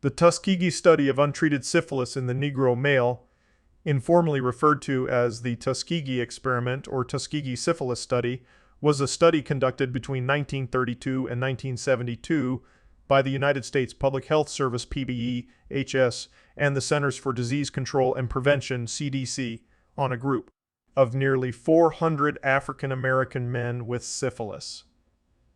The Tuskegee study of untreated syphilis in the Negro male, informally referred to as the Tuskegee Experiment or Tuskegee Syphilis Study, was a study conducted between 1932 and 1972 by the United States Public Health Service (PBE-HS) and the Centers for Disease Control and Prevention (CDC) on a group of nearly 400 African American men with syphilis.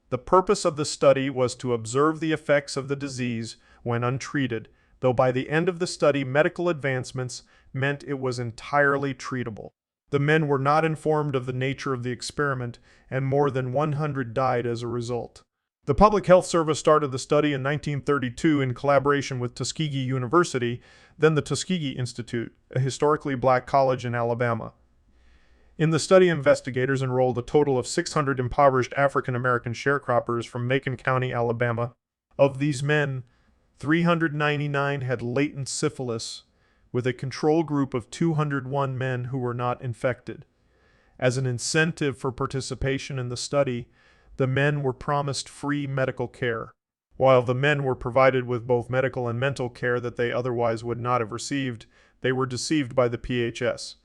The purpose of the study was to observe the effects of the disease when untreated, though by the end of the study medical advancements meant it was entirely treatable. The men were not informed of the nature of the experiment, and more than 100 died as a result. The Public Health Service started the study in 1932 in collaboration with Tuskegee University, then the Tuskegee Institute, a historically black college in Alabama. In the study, investigators enrolled a total of 600 impoverished African American sharecroppers from Macon County, Alabama. Of these men, 399 had latent syphilis, with a control group of 201 men who were not infected. As an incentive for participation in the study, the men were promised free medical care. While the men were provided with both medical and mental care that they otherwise would not have received, they were deceived by the PHS,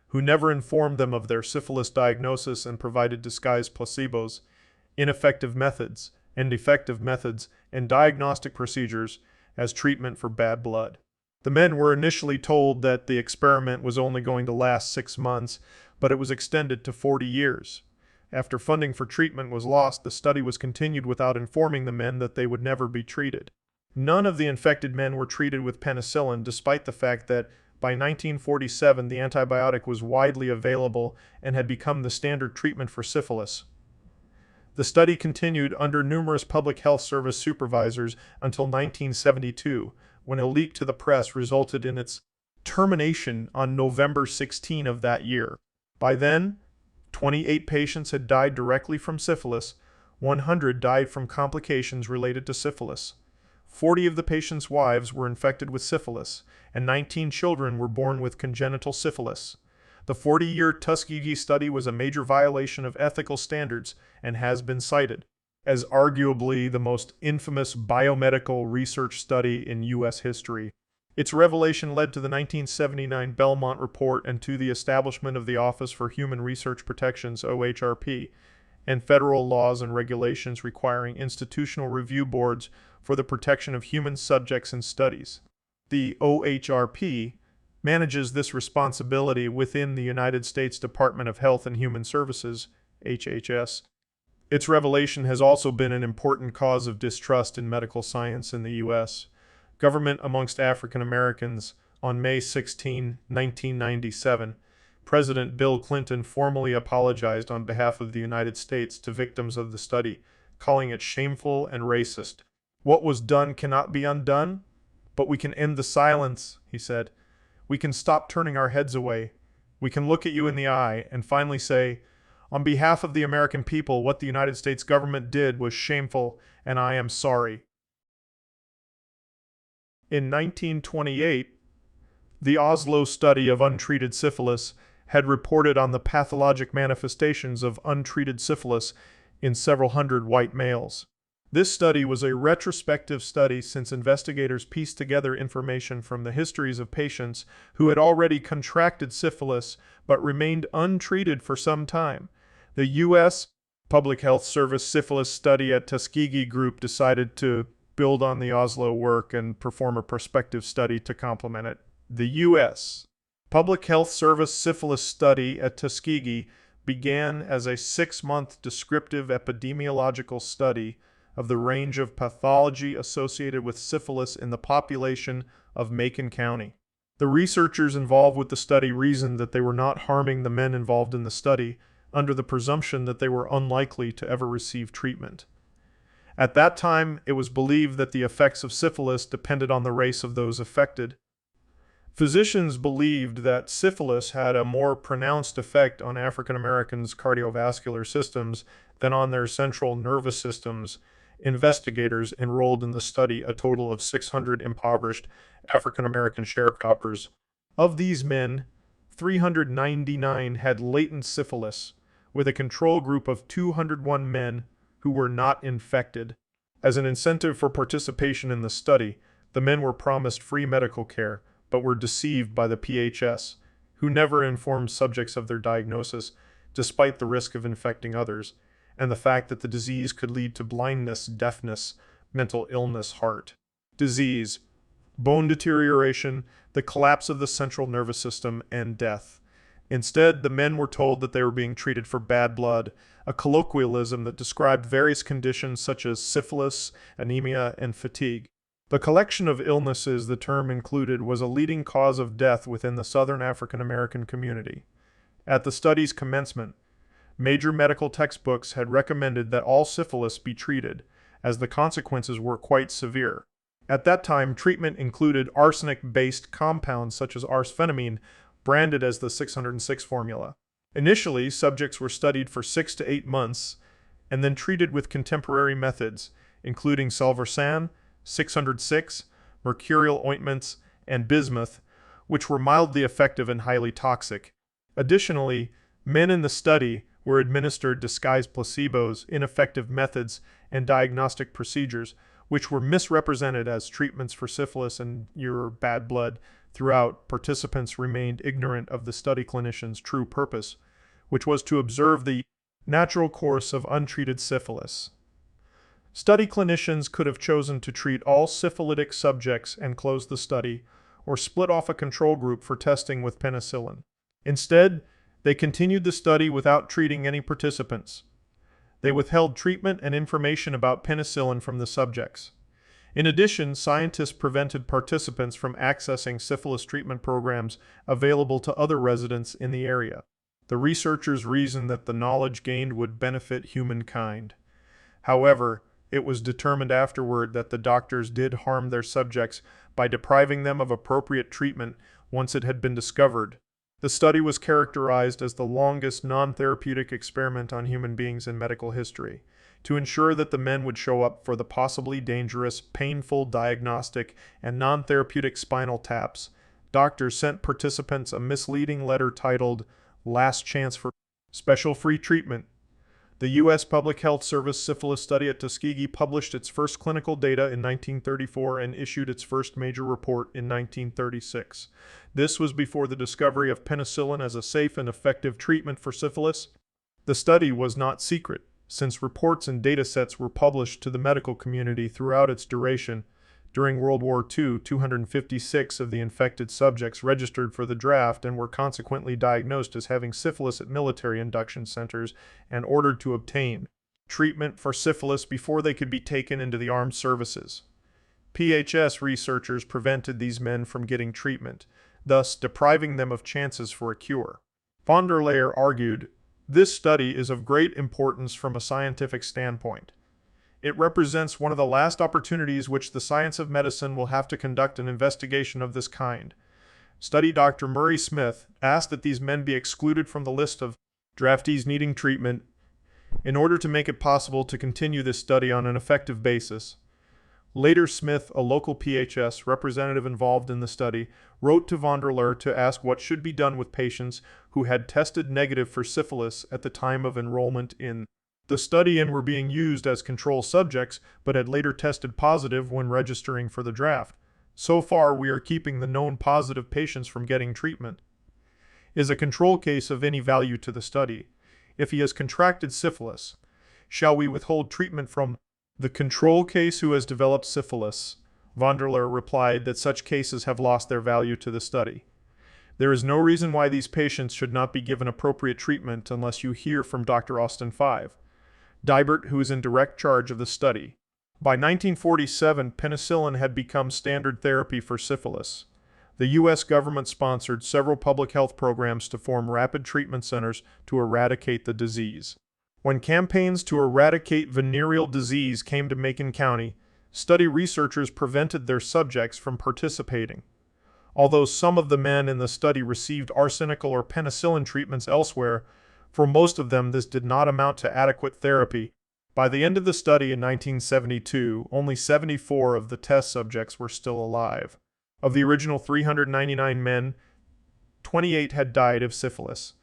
who never informed them of their syphilis diagnosis and provided disguised placebos, ineffective methods, and effective methods and diagnostic procedures as treatment for bad blood. The men were initially told that the experiment was only going to last 6 months, but it was extended to 40 years. After funding for treatment was lost, the study was continued without informing the men that they would never be treated. None of the infected men were treated with penicillin, despite the fact that by 1947 the antibiotic was widely available and had become the standard treatment for syphilis. The study continued under numerous public health service supervisors until 1972, when a leak to the press resulted in its termination on November 16 of that year. By then, 28 patients had died directly from syphilis, 100 died from complications related to syphilis. 40 of the patients' wives were infected with syphilis, and 19 children were born with congenital syphilis. The 40-year Tuskegee study was a major violation of ethical standards and has been cited as arguably the most infamous biomedical research study in U.S. history. Its revelation led to the 1979 Belmont Report and to the establishment of the Office for Human Research Protection's OHRP, and federal laws and regulations requiring institutional review boards for the protection of human subjects in studies. The OHRP manages this responsibility within the United States Department of Health and Human Services, HHS. Its revelation has also been an important cause of distrust in medical science in the U.S. government amongst African Americans. On May 16, 1997, President Bill Clinton formally apologized on behalf of the United States to victims of the study, calling it shameful and racist. "What was done cannot be undone, but we can end the silence," he said. "We can stop turning our heads away. We can look at you in the eye and finally say, on behalf of the American people, what the United States government did was shameful, and I am sorry." In 1928, the Oslo study of untreated syphilis had reported on the pathologic manifestations of untreated syphilis in several hundred white males. This study was a retrospective study since investigators pieced together information from the histories of patients who had already contracted syphilis but remained untreated for some time. The U.S. Public Health Service Syphilis Study at Tuskegee Group decided to build on the Oslo work and perform a prospective study to complement it. The U.S. Public Health Service Syphilis Study at Tuskegee began as a 6-month descriptive epidemiological study of the range of pathology associated with syphilis in the population of Macon County. The researchers involved with the study reasoned that they were not harming the men involved in the study under the presumption that they were unlikely to ever receive treatment. At that time, it was believed that the effects of syphilis depended on the race of those affected. Physicians believed that syphilis had a more pronounced effect on African Americans' cardiovascular systems than on their central nervous systems. Investigators enrolled in the study a total of 600 impoverished African American sharecroppers. Of these men, 399 had latent syphilis, with a control group of 201 men who were not infected. As an incentive for participation in the study, The men were promised free medical care, but were deceived by the PHS, who never informed subjects of their diagnosis, despite the risk of infecting others, and the fact that the disease could lead to blindness, deafness, mental illness, heart disease, bone deterioration, the collapse of the central nervous system, and death. Instead, the men were told that they were being treated for bad blood, a colloquialism that described various conditions such as syphilis, anemia, and fatigue. The collection of illnesses the term included was a leading cause of death within the Southern African American community. At the study's commencement, major medical textbooks had recommended that all syphilis be treated, as the consequences were quite severe. At that time, treatment included arsenic-based compounds such as arsphenamine, branded as the 606 formula. Initially, subjects were studied for 6 to 8 months and then treated with contemporary methods, including salvarsan, 606, mercurial ointments, and bismuth, which were mildly effective and highly toxic. Additionally, men in the study were administered disguised placebos, ineffective methods, and diagnostic procedures, which were misrepresented as treatments for syphilis and your bad blood. Throughout, participants remained ignorant of the study clinicians' true purpose, which was to observe the natural course of untreated syphilis. Study clinicians could have chosen to treat all syphilitic subjects and close the study, or split off a control group for testing with penicillin. Instead, they continued the study without treating any participants. They withheld treatment and information about penicillin from the subjects. In addition, scientists prevented participants from accessing syphilis treatment programs available to other residents in the area. The researchers reasoned that the knowledge gained would benefit humankind. However, it was determined afterward that the doctors did harm their subjects by depriving them of appropriate treatment once it had been discovered. The study was characterized as the longest non-therapeutic experiment on human beings in medical history. To ensure that the men would show up for the possibly dangerous, painful diagnostic and non-therapeutic spinal taps, doctors sent participants a misleading letter titled "Last Chance for Special Free Treatment." The U.S. Public Health Service Syphilis Study at Tuskegee published its first clinical data in 1934 and issued its first major report in 1936. This was before the discovery of penicillin as a safe and effective treatment for syphilis. The study was not secret, since reports and datasets were published to the medical community throughout its duration. During World War II, 256 of the infected subjects registered for the draft and were consequently diagnosed as having syphilis at military induction centers and ordered to obtain treatment for syphilis before they could be taken into the armed services. PHS researchers prevented these men from getting treatment, thus depriving them of chances for a cure. Von der Leyen argued, "This study is of great importance from a scientific standpoint. It represents one of the last opportunities which the science of medicine will have to conduct an investigation of this kind." Study Dr. Murray Smith asked that these men be excluded from the list of draftees needing treatment in order to make it possible to continue this study on an effective basis. Later, Smith, a local PHS representative involved in the study, wrote to von der Leyen to ask what should be done with patients who had tested negative for syphilis at the time of enrollment in the study and were being used as control subjects, but had later tested positive when registering for the draft. So far, we are keeping the known positive patients from getting treatment. Is a control case of any value to the study? If he has contracted syphilis, shall we withhold treatment from the control case who has developed syphilis? Von der Leyen replied that such cases have lost their value to the study. There is no reason why these patients should not be given appropriate treatment unless you hear from Dr. Austin V. Dibert, who is in direct charge of the study. By 1947, penicillin had become standard therapy for syphilis. The U.S. government sponsored several public health programs to form rapid treatment centers to eradicate the disease. When campaigns to eradicate venereal disease came to Macon County, study researchers prevented their subjects from participating. Although some of the men in the study received arsenical or penicillin treatments elsewhere, for most of them this did not amount to adequate therapy. By the end of the study in 1972, only 74 of the test subjects were still alive. Of the original 399 men, 28 had died of syphilis.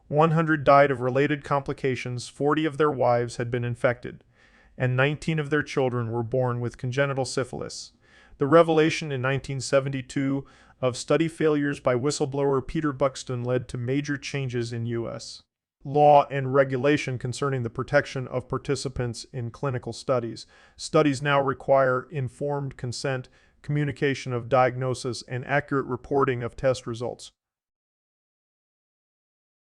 100 died of related complications, 40 of their wives had been infected, and 19 of their children were born with congenital syphilis. The revelation in 1972 of study failures by whistleblower Peter Buxton led to major changes in U.S. law and regulation concerning the protection of participants in clinical studies. Studies now require informed consent, communication of diagnosis, and accurate reporting of test results.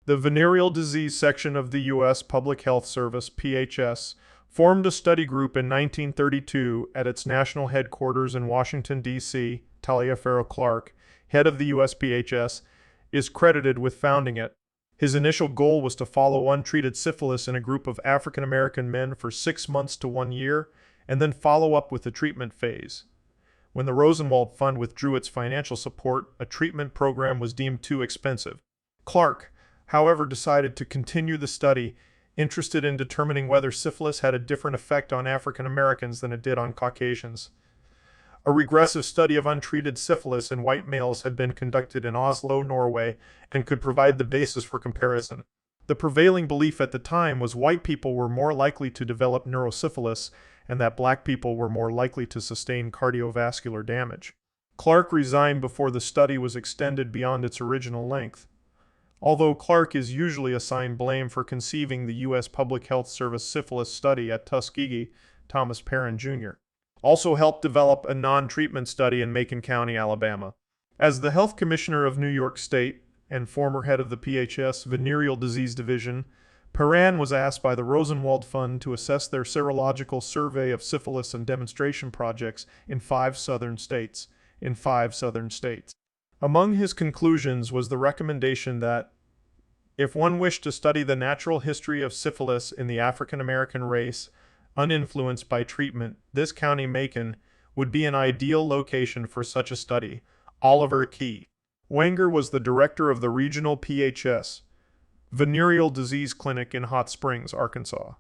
The Venereal Disease Section of the U.S. Public Health Service, PHS, formed a study group in 1932 at its national headquarters in Washington, D.C. Taliaferro Clark, head of the USPHS, is credited with founding it. His initial goal was to follow untreated syphilis in a group of African American men for 6 months to 1 year, and then follow up with the treatment phase. When the Rosenwald Fund withdrew its financial support, a treatment program was deemed too expensive. Clark, however, decided to continue the study, interested in determining whether syphilis had a different effect on African Americans than it did on Caucasians. A regressive study of untreated syphilis in white males had been conducted in Oslo, Norway, and could provide the basis for comparison. The prevailing belief at the time was white people were more likely to develop neurosyphilis and that black people were more likely to sustain cardiovascular damage. Clark resigned before the study was extended beyond its original length. Although Clark is usually assigned blame for conceiving the U.S. Public Health Service syphilis study at Tuskegee, Thomas Perrin Jr. also helped develop a non-treatment study in Macon County, Alabama. As the Health Commissioner of New York State and former head of the PHS Venereal Disease Division, Perrin was asked by the Rosenwald Fund to assess their serological survey of syphilis and demonstration projects in 5 southern states. Among his conclusions was the recommendation that, if one wished to study the natural history of syphilis in the African American race, uninfluenced by treatment, this county, Macon, would be an ideal location for such a study. Oliver Key Wenger was the director of the regional PHS Venereal Disease Clinic in Hot Springs, Arkansas.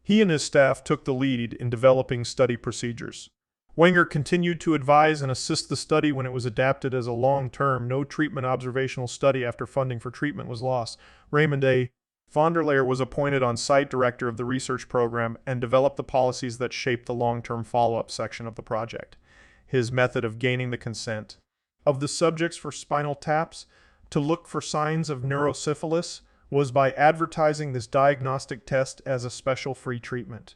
He and his staff took the lead in developing study procedures. Wenger continued to advise and assist the study when it was adapted as a long-term, no-treatment observational study after funding for treatment was lost. Raymond A. Vonderlehr was appointed on-site director of the research program and developed the policies that shaped the long-term follow-up section of the project. His method of gaining the consent of the subjects for spinal taps to look for signs of neurosyphilis was by advertising this diagnostic test as a special free treatment.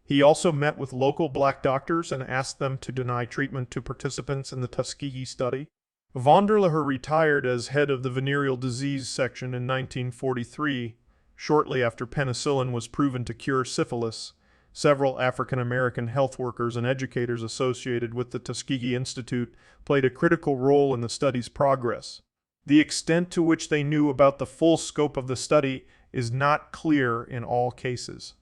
He also met with local black doctors and asked them to deny treatment to participants in the Tuskegee study. Vonderlehr retired as head of the Venereal Disease Section in 1943. Shortly after penicillin was proven to cure syphilis, several African American health workers and educators associated with the Tuskegee Institute played a critical role in the study's progress. The extent to which they knew about the full scope of the study is not clear in all cases.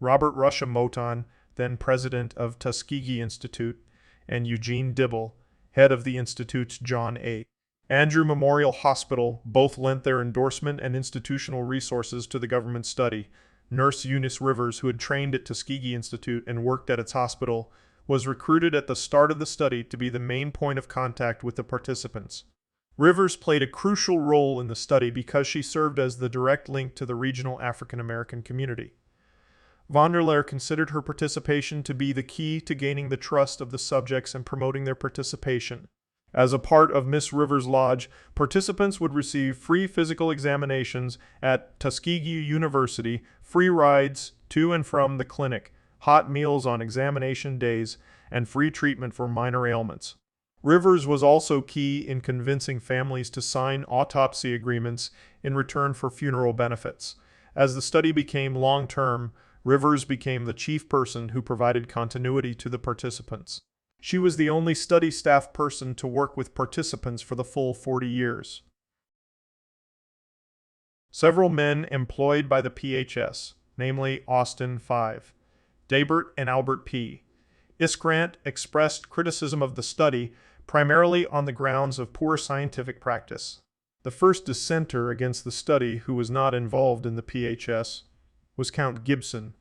Robert Russia Moton, then president of Tuskegee Institute, and Eugene Dibble, head of the Institute's John A. Andrew Memorial Hospital, both lent their endorsement and institutional resources to the government study. Nurse Eunice Rivers, who had trained at Tuskegee Institute and worked at its hospital, was recruited at the start of the study to be the main point of contact with the participants. Rivers played a crucial role in the study because she served as the direct link to the regional African American community. Vonderlehr considered her participation to be the key to gaining the trust of the subjects and promoting their participation. As a part of Miss Rivers' Lodge, participants would receive free physical examinations at Tuskegee University, free rides to and from the clinic, hot meals on examination days, and free treatment for minor ailments. Rivers was also key in convincing families to sign autopsy agreements in return for funeral benefits. As the study became long-term, Rivers became the chief person who provided continuity to the participants. She was the only study staff person to work with participants for the full 40 years. Several men employed by the PHS, namely Austin 5, Daybert and Albert P. Iskrant, expressed criticism of the study primarily on the grounds of poor scientific practice. The first dissenter against the study who was not involved in the PHS was Count Gibson,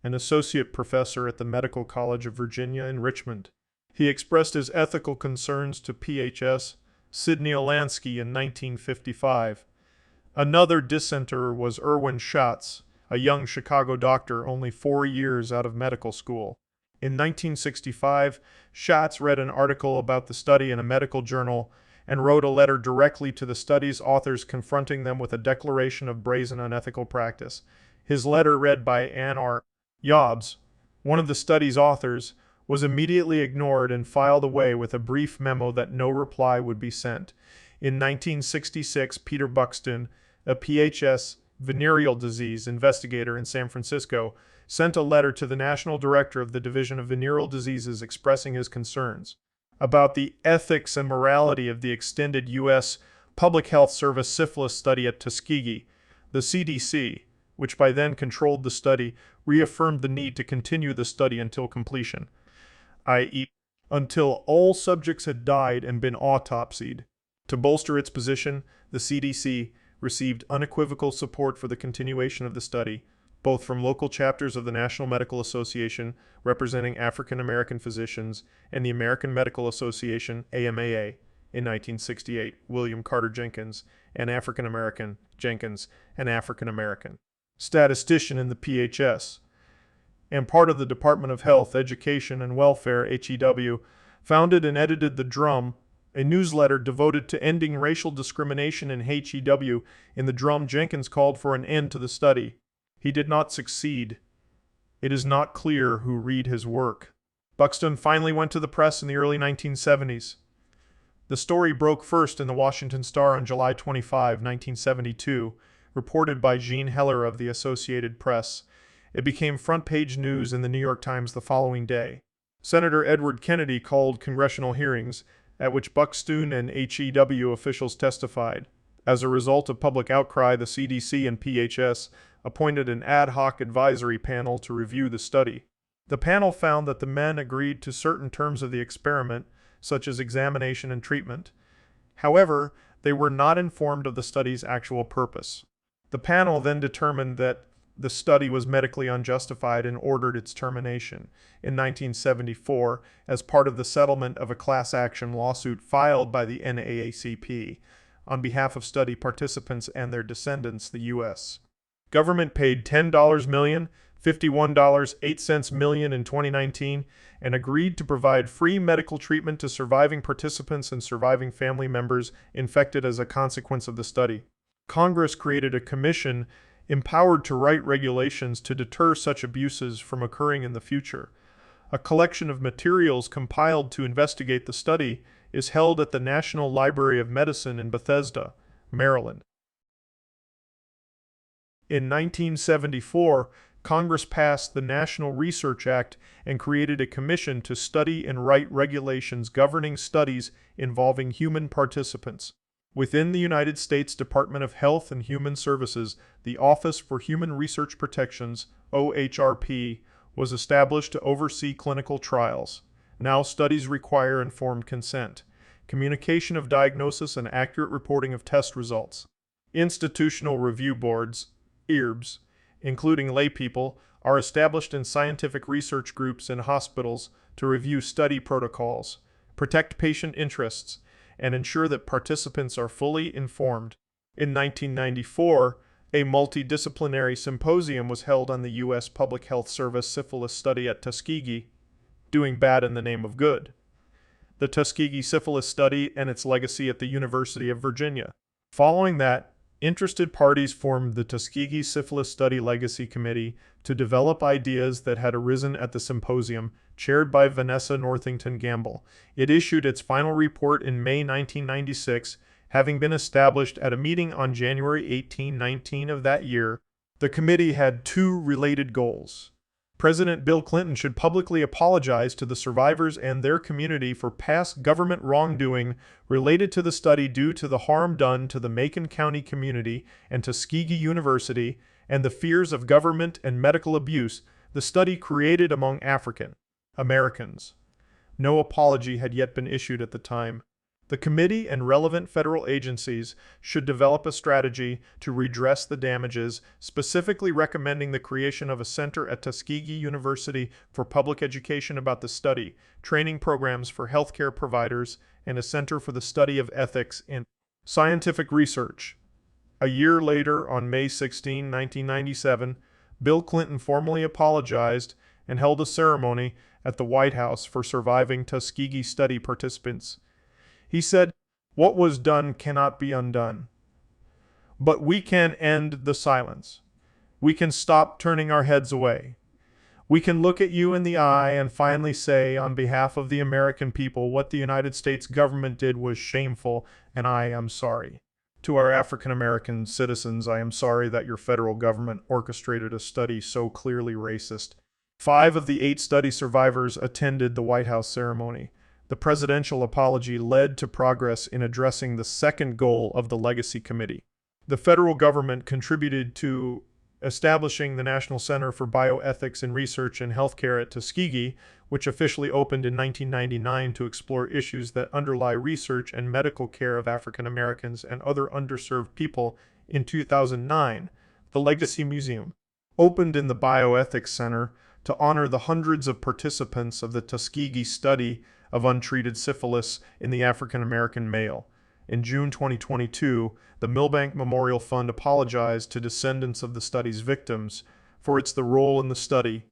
an associate professor at the Medical College of Virginia in Richmond. He expressed his ethical concerns to PHS Sidney Olansky in 1955. Another dissenter was Irwin Schatz, a young Chicago doctor only 4 years out of medical school. In 1965, Schatz read an article about the study in a medical journal and wrote a letter directly to the study's authors confronting them with a declaration of brazen unethical practice. His letter, read by Ann R. Yobbs, one of the study's authors, was immediately ignored and filed away with a brief memo that no reply would be sent. In 1966, Peter Buxton, a PHS venereal disease investigator in San Francisco, sent a letter to the National Director of the Division of Venereal Diseases expressing his concerns about the ethics and morality of the extended U.S. Public Health Service syphilis study at Tuskegee. The CDC, which by then controlled the study, reaffirmed the need to continue the study until completion, i.e., until all subjects had died and been autopsied. To bolster its position, the CDC received unequivocal support for the continuation of the study, both from local chapters of the National Medical Association representing African American physicians and the American Medical Association, AMAA, in 1968, William Carter Jenkins, an African American, Jenkins, an African American statistician in the PHS, and part of the Department of Health, Education, and Welfare, HEW, founded and edited The Drum, a newsletter devoted to ending racial discrimination in HEW. In The Drum, Jenkins called for an end to the study. He did not succeed. It is not clear who read his work. Buxton finally went to the press in the early 1970s. The story broke first in the Washington Star on July 25, 1972, reported by Jean Heller of the Associated Press. It became front-page news in the New York Times the following day. Senator Edward Kennedy called congressional hearings, at which Buxton and HEW officials testified. As a result of public outcry, the CDC and PHS appointed an ad hoc advisory panel to review the study. The panel found that the men agreed to certain terms of the experiment, such as examination and treatment. However, they were not informed of the study's actual purpose. The panel then determined that the study was medically unjustified and ordered its termination. In 1974, as part of the settlement of a class action lawsuit filed by the NAACP on behalf of study participants and their descendants, the U.S. government paid $10 million, $51.08 million in 2019, and agreed to provide free medical treatment to surviving participants and surviving family members infected as a consequence of the study. Congress created a commission empowered to write regulations to deter such abuses from occurring in the future. A collection of materials compiled to investigate the study is held at the National Library of Medicine in Bethesda, Maryland. In 1974, Congress passed the National Research Act and created a commission to study and write regulations governing studies involving human participants. Within the United States Department of Health and Human Services, the Office for Human Research Protections, OHRP, was established to oversee clinical trials. Now studies require informed consent, communication of diagnosis, and accurate reporting of test results. Institutional review boards, IRBs, including laypeople, are established in scientific research groups and hospitals to review study protocols, protect patient interests, and ensure that participants are fully informed. In 1994, a multidisciplinary symposium was held on the U.S. Public Health Service syphilis study at Tuskegee, doing bad in the name of good. The Tuskegee Syphilis Study and its legacy at the University of Virginia. Following that, interested parties formed the Tuskegee Syphilis Study Legacy Committee to develop ideas that had arisen at the symposium, chaired by Vanessa Northington Gamble. It issued its final report in May 1996, having been established at a meeting on January 18-19 of that year. The committee had two related goals. President Bill Clinton should publicly apologize to the survivors and their community for past government wrongdoing related to the study due to the harm done to the Macon County community and Tuskegee University and the fears of government and medical abuse the study created among African Americans. No apology had yet been issued at the time. The committee and relevant federal agencies should develop a strategy to redress the damages, specifically recommending the creation of a center at Tuskegee University for public education about the study, training programs for healthcare providers, and a center for the study of ethics in scientific research. A year later, on May 16, 1997, Bill Clinton formally apologized and held a ceremony at the White House for surviving Tuskegee study participants. He said, "What was done cannot be undone. But we can end the silence. We can stop turning our heads away. We can look at you in the eye and finally say, on behalf of the American people, what the United States government did was shameful, and I am sorry. To our African American citizens, I am sorry that your federal government orchestrated a study so clearly racist." 5 of the 8 study survivors attended the White House ceremony. The presidential apology led to progress in addressing the second goal of the Legacy Committee. The federal government contributed to establishing the National Center for Bioethics in Research and Healthcare at Tuskegee, which officially opened in 1999 to explore issues that underlie research and medical care of African Americans and other underserved people. In 2009, the Legacy Museum opened in the Bioethics Center to honor the hundreds of participants of the Tuskegee study of untreated syphilis in the African American male. In June 2022, the Milbank Memorial Fund apologized to descendants of the study's victims for the role in the study.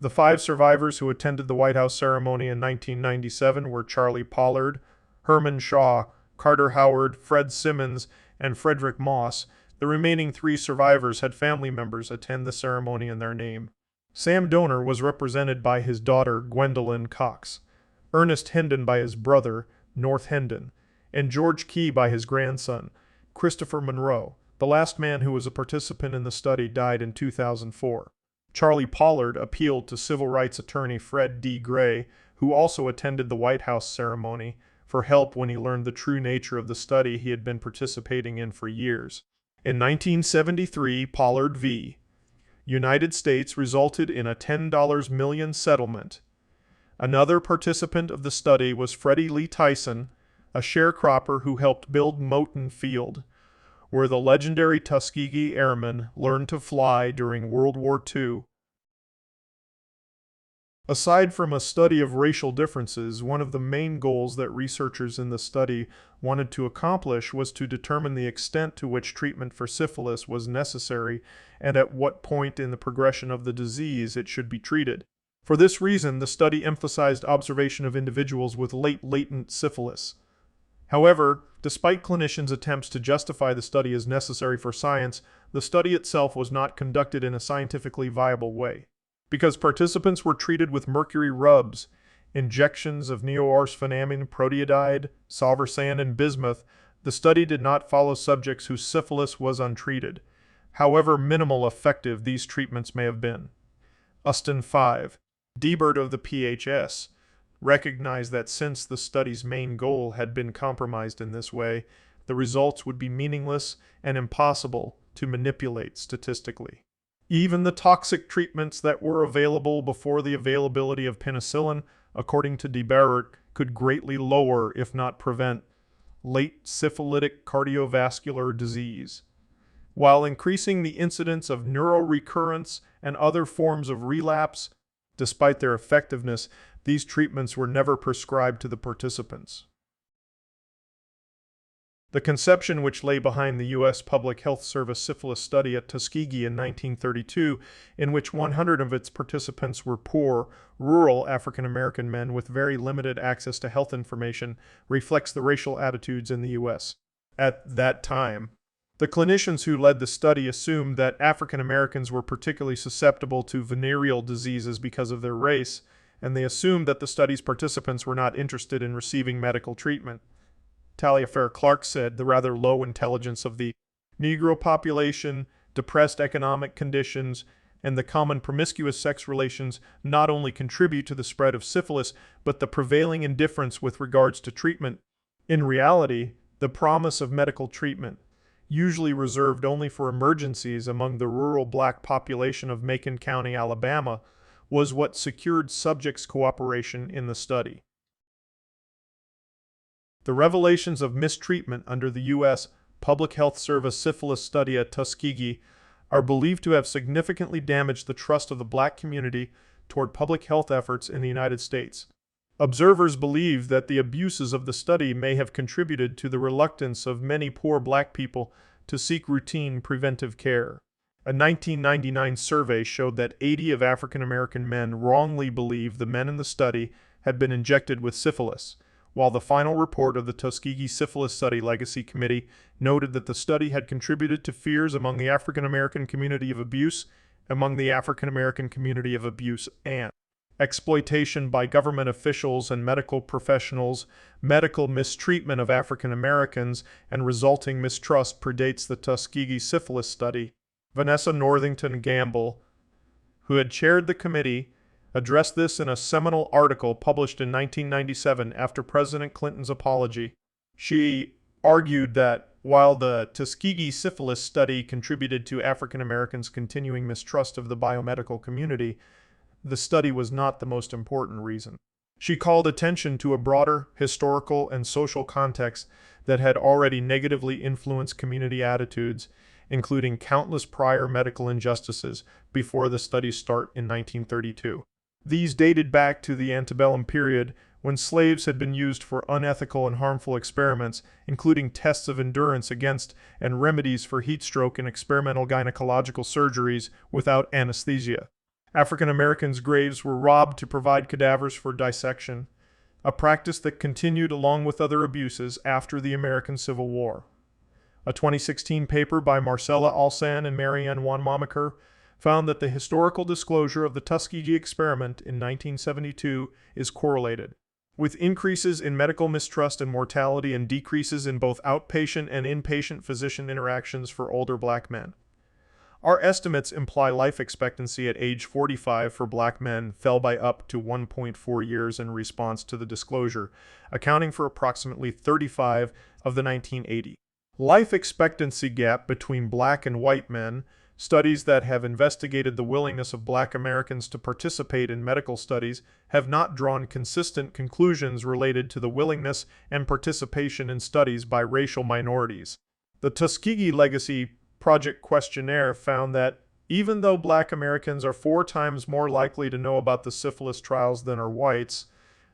The 5 survivors who attended the White House ceremony in 1997 were Charlie Pollard, Herman Shaw, Carter Howard, Fred Simmons, and Frederick Moss. The remaining 3 survivors had family members attend the ceremony in their name. Sam Donor was represented by his daughter, Gwendolyn Cox, Ernest Hendon by his brother, North Hendon, and George Key by his grandson, Christopher Monroe. The last man who was a participant in the study died in 2004. Charlie Pollard appealed to civil rights attorney Fred D. Gray, who also attended the White House ceremony, for help when he learned the true nature of the study he had been participating in for years. In 1973, Pollard v. United States resulted in a $10 million settlement. Another participant of the study was Freddie Lee Tyson, a sharecropper who helped build Moton Field, where the legendary Tuskegee Airmen learned to fly during World War II. Aside from a study of racial differences, one of the main goals that researchers in the study wanted to accomplish was to determine the extent to which treatment for syphilis was necessary and at what point in the progression of the disease it should be treated. For this reason, the study emphasized observation of individuals with latent syphilis. However, despite clinicians' attempts to justify the study as necessary for science, the study itself was not conducted in a scientifically viable way. Because participants were treated with mercury rubs, injections of neoarsphenamine, proteodide, salvarsan, and bismuth, the study did not follow subjects whose syphilis was untreated, however minimal effective these treatments may have been. Ustin 5. Debert of the PHS recognized that since the study's main goal had been compromised in this way, the results would be meaningless and impossible to manipulate statistically. Even the toxic treatments that were available before the availability of penicillin, according to Debert, could greatly lower, if not prevent, late syphilitic cardiovascular disease, while increasing the incidence of neurorecurrence and other forms of relapse. Despite their effectiveness, these treatments were never prescribed to the participants. The conception which lay behind the U.S. Public Health Service syphilis study at Tuskegee in 1932, in which 100 of its participants were poor, rural African American men with very limited access to health information, reflects the racial attitudes in the U.S. at that time. The clinicians who led the study assumed that African Americans were particularly susceptible to venereal diseases because of their race, and they assumed that the study's participants were not interested in receiving medical treatment. Taliaferro Clark said the rather low intelligence of the Negro population, depressed economic conditions, and the common promiscuous sex relations not only contribute to the spread of syphilis, but the prevailing indifference with regards to treatment. In reality, the promise of medical treatment, usually reserved only for emergencies among the rural black population of Macon County, Alabama, was what secured subjects' cooperation in the study. The revelations of mistreatment under the U.S. Public Health Service syphilis study at Tuskegee are believed to have significantly damaged the trust of the black community toward public health efforts in the United States. Observers believe that the abuses of the study may have contributed to the reluctance of many poor black people to seek routine preventive care. A 1999 survey showed that 80 of African American men wrongly believed the men in the study had been injected with syphilis, while the final report of the Tuskegee Syphilis Study Legacy Committee noted that the study had contributed to fears among the African American community of abuse, and exploitation by government officials and medical professionals, medical mistreatment of African Americans, and resulting mistrust predates the Tuskegee Syphilis Study. Vanessa Northington Gamble, who had chaired the committee, addressed this in a seminal article published in 1997 after President Clinton's apology. She argued that while the Tuskegee Syphilis Study contributed to African Americans' continuing mistrust of the biomedical community, the study was not the most important reason. She called attention to a broader historical and social context that had already negatively influenced community attitudes, including countless prior medical injustices before the study's start in 1932. These dated back to the antebellum period, when slaves had been used for unethical and harmful experiments, including tests of endurance against and remedies for heat stroke and experimental gynecological surgeries without anesthesia. African Americans' graves were robbed to provide cadavers for dissection, a practice that continued along with other abuses after the American Civil War. A 2016 paper by Marcella Alsan and Marianne Wanmacher found that the historical disclosure of the Tuskegee Experiment in 1972 is correlated with increases in medical mistrust and mortality and decreases in both outpatient and inpatient physician interactions for older black men. Our estimates imply life expectancy at age 45 for black men fell by up to 1.4 years in response to the disclosure, accounting for approximately 35 of the 1980 life expectancy gap between black and white men. Studies that have investigated the willingness of black Americans to participate in medical studies have not drawn consistent conclusions related to the willingness and participation in studies by racial minorities. The Tuskegee Legacy Project questionnaire found that even though black Americans are 4 times more likely to know about the syphilis trials than are whites,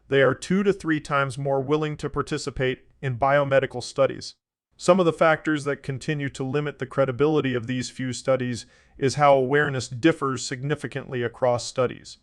they are 2 to 3 times more willing to participate in biomedical studies. Some of the factors that continue to limit the credibility of these few studies is how awareness differs significantly across studies.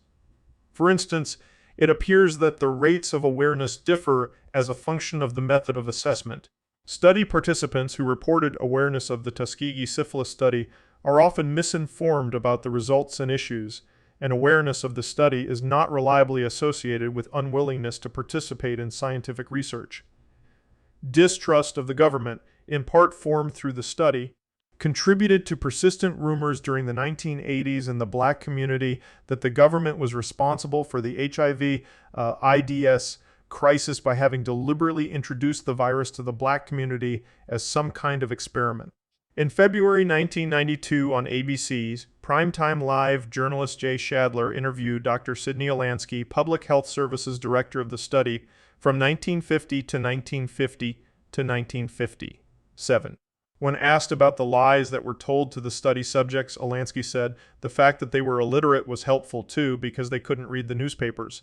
For instance, it appears that the rates of awareness differ as a function of the method of assessment. Study participants who reported awareness of the Tuskegee Syphilis Study are often misinformed about the results and issues, and awareness of the study is not reliably associated with unwillingness to participate in scientific research. Distrust of the government, in part formed through the study, contributed to persistent rumors during the 1980s in the black community that the government was responsible for the HIV/AIDS crisis by having deliberately introduced the virus to the black community as some kind of experiment. In February 1992 on ABC's Primetime Live, journalist Jay Shadler interviewed Dr. Sidney Olansky, Public Health Services Director of the study, from 1950 to 1950 to 1957. When asked about the lies that were told to the study subjects, Olansky said, "The fact that they were illiterate was helpful too because they couldn't read the newspapers.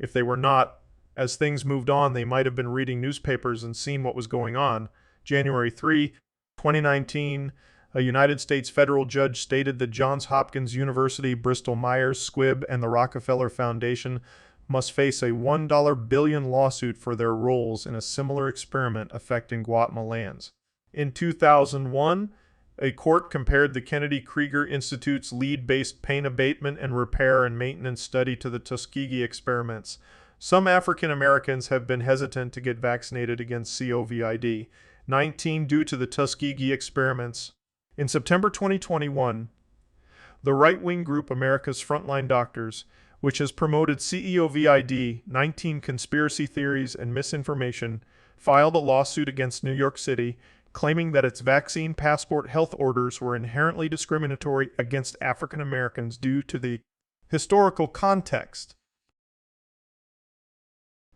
If they were not, as things moved on, they might have been reading newspapers and seen what was going on." January 3, 2019, a United States federal judge stated that Johns Hopkins University, Bristol Myers Squibb, and the Rockefeller Foundation must face a $1 billion lawsuit for their roles in a similar experiment affecting Guatemalans. In 2001, a court compared the Kennedy Krieger Institute's lead-based pain abatement and repair and maintenance study to the Tuskegee experiments. Some African Americans have been hesitant to get vaccinated against COVID-19 due to the Tuskegee experiments. In September 2021, the right-wing group America's Frontline Doctors, which has promoted COVID-19 conspiracy theories and misinformation, filed a lawsuit against New York City, claiming that its vaccine passport health orders were inherently discriminatory against African Americans due to the historical context.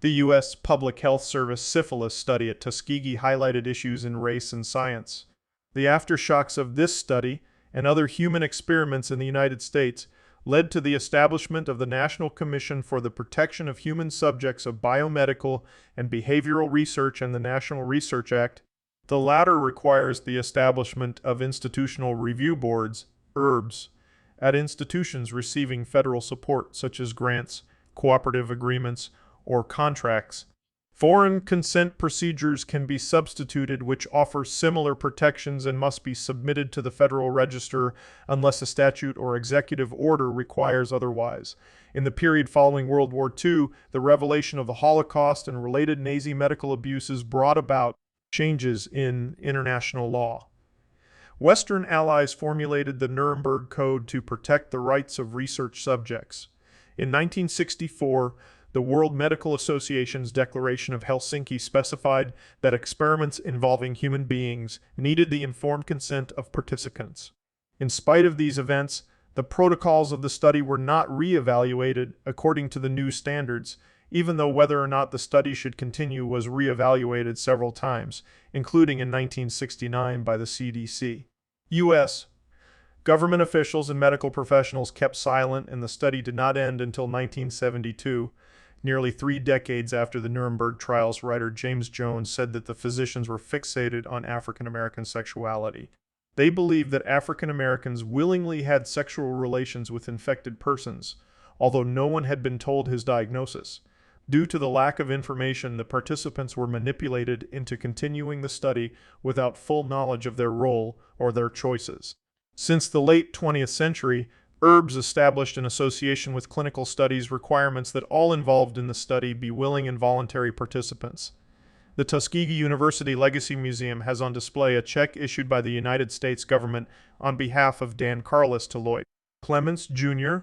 The U.S. Public Health Service syphilis study at Tuskegee highlighted issues in race and science. The aftershocks of this study and other human experiments in the United States led to the establishment of the National Commission for the Protection of Human Subjects of Biomedical and Behavioral Research and the National Research Act. The latter requires the establishment of institutional review boards herbs at institutions receiving federal support, such as grants, cooperative agreements, or contracts. Foreign consent procedures can be substituted which offer similar protections and must be submitted to the Federal Register unless a statute or executive order requires otherwise. In the period following World War II, the revelation of the Holocaust and related Nazi medical abuses brought about changes in international law. Western allies formulated the Nuremberg Code to protect the rights of research subjects. In 1964, the World Medical Association's Declaration of Helsinki specified that experiments involving human beings needed the informed consent of participants. In spite of these events, the protocols of the study were not re-evaluated according to the new standards, even though whether or not the study should continue was re-evaluated several times, including in 1969 by the CDC. U.S. government officials and medical professionals kept silent, and the study did not end until 1972. Nearly 3 decades after the Nuremberg trials, writer James Jones said that the physicians were fixated on African American sexuality. They believed that African Americans willingly had sexual relations with infected persons, although no one had been told his diagnosis. Due to the lack of information, the participants were manipulated into continuing the study without full knowledge of their role or their choices. Since the late 20th century, herbs established in association with clinical studies requirements that all involved in the study be willing and voluntary participants. The Tuskegee University Legacy Museum has on display a check issued by the United States government on behalf of Dan Carlos to Lloyd Clements, Jr.,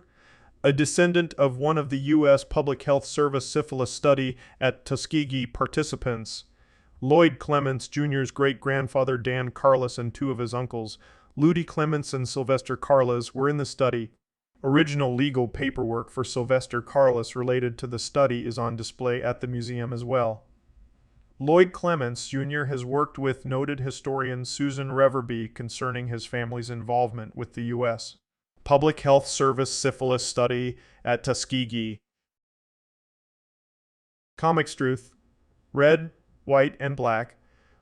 a descendant of one of the U.S. Public Health Service syphilis study at Tuskegee participants. Lloyd Clements, Jr.'s great-grandfather Dan Carlos and 2 of his uncles, Ludi Clements and Sylvester Carlos, were in the study. Original legal paperwork for Sylvester Carlos related to the study is on display at the museum as well. Lloyd Clements, Jr. has worked with noted historian Susan Reverby concerning his family's involvement with the U.S. Public Health Service Syphilis Study at Tuskegee. Comics Truth, Red, White, and Black,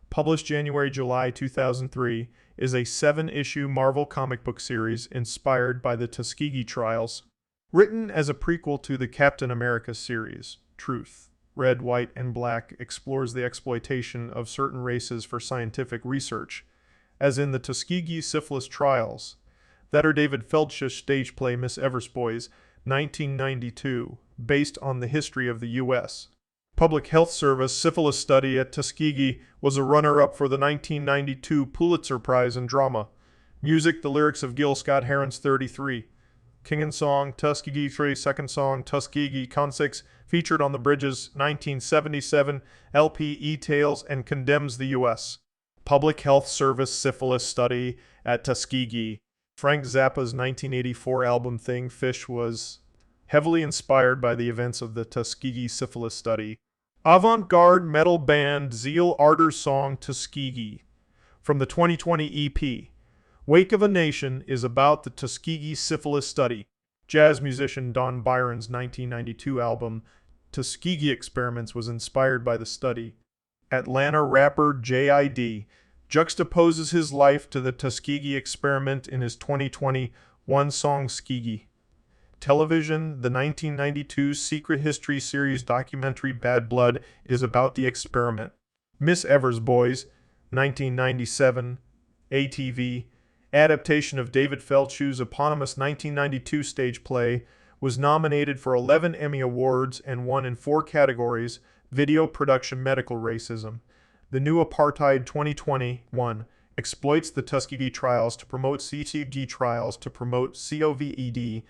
published January-July 2003, is a 7-issue Marvel comic book series inspired by the Tuskegee trials. Written as a prequel to the Captain America series, Truth, Red, White, and Black explores the exploitation of certain races for scientific research, as in the Tuskegee Syphilis trials. That are David Feldsch's stage play Miss Eversboy's 1992, based on the history of the U.S. Public Health Service Syphilis Study at Tuskegee, was a runner-up for the 1992 Pulitzer Prize in Drama. Music, the lyrics of Gil Scott-Heron's 33. King and Song, Tuskegee 3, second song, Tuskegee Con6, featured on the Bridges' 1977 LP E-Tales and condemns the U.S. Public Health Service Syphilis Study at Tuskegee. Frank Zappa's 1984 album Thing Fish was heavily inspired by the events of the Tuskegee Syphilis Study. Avant-garde metal band Zeal Ardor's song Tuskegee from the 2020 EP Wake of a Nation is about the Tuskegee Syphilis Study. Jazz musician Don Byron's 1992 album Tuskegee Experiments was inspired by the study. Atlanta rapper J.I.D. juxtaposes his life to the Tuskegee Experiment in his 2020 one-song Skegee. Television, the 1992 Secret History series documentary Bad Blood is about the experiment. Miss Eversboy's 1997 ATV adaptation of David Feldsch's eponymous 1992 stage play was nominated for 11 Emmy Awards and won in 4 categories: Video Production, Medical Racism. The new Apartheid 2021 exploits the Tuskegee trials to promote CTG trials to promote COVID-19